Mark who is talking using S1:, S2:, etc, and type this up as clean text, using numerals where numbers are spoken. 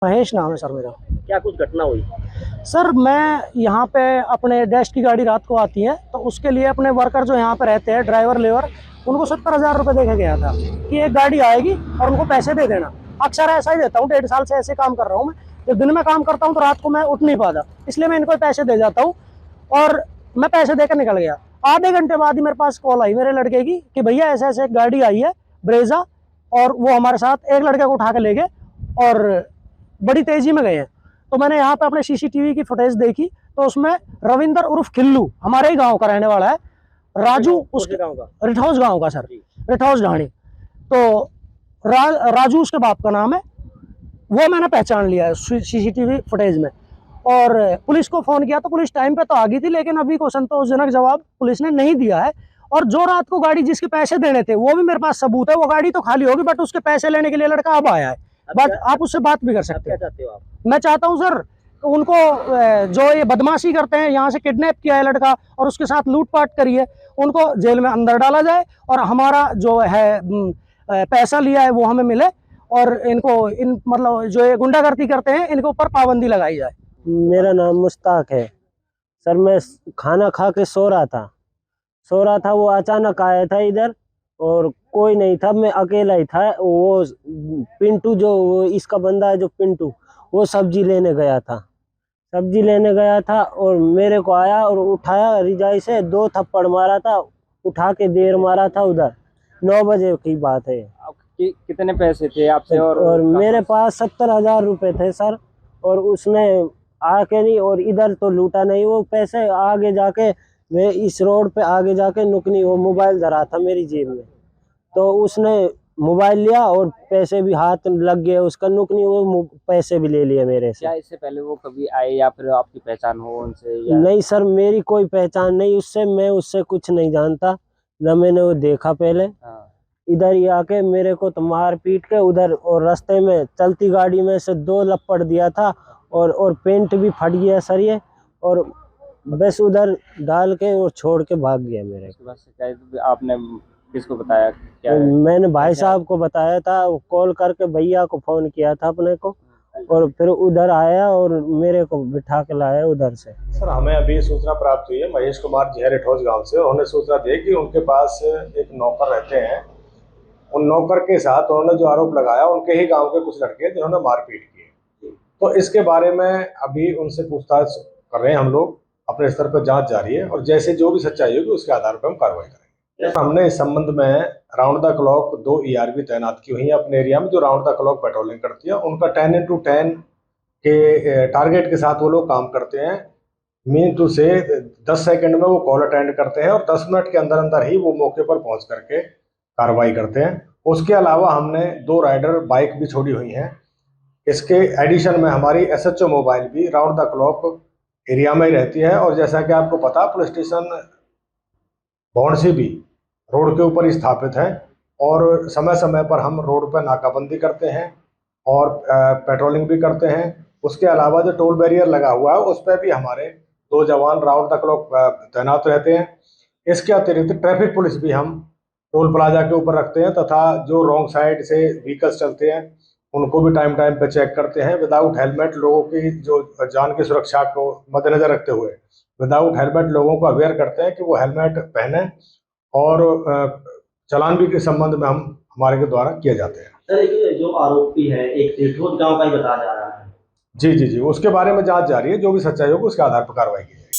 S1: महेश नाम है सर मेरा।
S2: क्या कुछ घटना हुई?
S1: सर मैं यहाँ पे अपने डैश की गाड़ी रात को आती है तो उसके लिए अपने वर्कर जो यहाँ पे रहते हैं ड्राइवर लेबर उनको 70,000 रुपये दे के गया था कि एक गाड़ी आएगी और उनको पैसे दे देना। अक्सर ऐसा ही देता हूँ, 1.5 साल से ऐसे काम कर रहा हूँ मैं। जब दिन में काम करता हूँ तो रात को मैं उठ नहीं पाता, इसलिए मैं इनको पैसे दे जाता हूँ और मैं पैसे देकर निकल गया। आधे घंटे बाद ही मेरे पास कॉल आई मेरे लड़के की कि भैया ऐसे ऐसे एक गाड़ी आई है ब्रेजा और वो हमारे साथ एक लड़के को उठा के ले गए और बड़ी तेजी में गए हैं। तो मैंने यहाँ पे अपने सीसीटीवी की फुटेज देखी तो उसमें रविंदर उर्फ खिल्लू हमारे ही गांव का रहने वाला है, राजू उसके
S2: गांव का,
S1: रिठौज गांव का सर, रिठौज ढाणी। तो राजू उसके बाप का नाम है, वो मैंने पहचान लिया है सीसीटीवी फुटेज में। और पुलिस को फोन किया तो पुलिस टाइम पे तो आ गई थी, लेकिन अभी को संतोषजनक जवाब पुलिस ने नहीं दिया है। और जो रात को गाड़ी जिसके पैसे देने थे वो भी मेरे पास सबूत है, वो गाड़ी तो खाली होगी बट उसके पैसे लेने के लिए लड़का अब आया है। बट आप उससे बात भी कर सकते
S2: क्या चाहते हो आप?
S1: मैं चाहता हूं सर उनको जो ये बदमाशी करते हैं, यहाँ से किडनैप किया है लड़का और उसके साथ लूटपाट करी है, उनको जेल में अंदर डाला जाए और हमारा जो है पैसा लिया है वो हमें मिले और इनको मतलब जो ये गुंडागर्दी करते हैं इनके ऊपर पाबंदी लगाई जाए।
S3: मेरा नाम मुश्ताक है सर। मैं खाना खा के सो रहा था, वो अचानक आया था इधर और कोई नहीं था, मैं अकेला ही था। वो पिंटू जो इसका बंदा है, जो पिंटू, वो सब्जी लेने गया था और मेरे को आया और उठाया, रिजाई से 2 थप्पड़ मारा था, उठा के देर मारा था। उधर 9 बजे की बात है।
S2: कितने पैसे थे आपसे?
S3: और मेरे पास 70,000 रुपये थे सर। और उसने आके नहीं, और इधर तो लूटा नहीं वो पैसे। आगे जाके मैं इस रोड पे आगे जाके नुकनी वो मोबाइल धरा था मेरी जेब में, तो उसने मोबाइल लिया और पैसे भी हाथ लग गए उसका, नुकनी वो पैसे भी ले लिए मेरे से।
S2: क्या इससे पहले वो कभी आए या फिर आपकी पहचान हो उनसे या?
S3: नहीं सर, मेरी कोई पहचान नहीं उससे, मैं उससे कुछ नहीं जानता, न मैंने वो देखा पहले। इधर ही आके मेरे को तो मार पीट के उधर, और रास्ते में चलती गाड़ी में से 2 लपड़ दिया था और पेंट भी फट गया सर ये, और बस उधर डाल के और छोड़ के भाग गया मेरे को।
S2: आपने किसको बताया? क्या
S3: मैंने भाई साहब को बताया था, कॉल करके भैया को फोन किया था अपने को, और फिर उधर आया और मेरे को बिठा के लाया उधर से।
S4: सर हमें अभी सूचना प्राप्त हुई है महेश कुमार जी रिठौज गांव से। उन्होंने सूचना दी कि उनके पास एक नौकर रहते हैं। उन नौकर के साथ उन्होंने जो आरोप लगाया उनके ही गांव के कुछ लड़के जिन्होंने मारपीट की। तो इसके बारे में अभी उनसे पूछताछ कर रहे हैं हम लोग, अपने स्तर पर जांच जारी है और जैसे जो भी सच्चाई होगी उसके आधार पर हम कार्रवाई करेंगे। हमने इस संबंध में राउंड द क्लॉक 2 ERB तैनात की हुई है अपने एरिया में, जो राउंड द क्लॉक पेट्रोलिंग करती है। उनका 10x10 के टारगेट के साथ वो लोग काम करते हैं। मीन टू से 10 सेकंड में वो कॉल अटेंड करते हैं और 10 मिनट के अंदर अंदर ही वो मौके पर पहुंच करके कार्रवाई करते हैं। उसके अलावा हमने 2 राइडर बाइक भी छोड़ी हुई हैं। इसके एडिशन में हमारी SHO मोबाइल भी राउंड द क्लॉक एरिया में ही रहती है। और जैसा कि आपको पता, पुलिस स्टेशन भौंडसी भी रोड के ऊपर ही स्थापित है और समय समय पर हम रोड पर नाकाबंदी करते हैं और पेट्रोलिंग भी करते हैं। उसके अलावा जो टोल बैरियर लगा हुआ है उस पर भी हमारे 2 जवान राउंड द क्लॉक तैनात रहते हैं। इसके अतिरिक्त ट्रैफिक पुलिस भी हम टोल प्लाजा के ऊपर रखते हैं तथा जो रॉन्ग साइड से व्हीकल्स चलते हैं उनको भी टाइम टाइम पे चेक करते हैं। विदाउट हेलमेट लोगों की जो जान की सुरक्षा को मद्देनजर रखते हुए विदाउट हेलमेट लोगों को अवेयर करते हैं कि वो हेलमेट पहने, और चालान भी के संबंध में हमारे के द्वारा किए जाते हैं।
S5: सर जो आरोपी है एक रिठौज गांव का ही बताया जा रहा है।
S4: जी, उसके बारे में जांच जारी है, जो भी सच्चाई होगी उसके आधार पर कार्रवाई की जाएगी।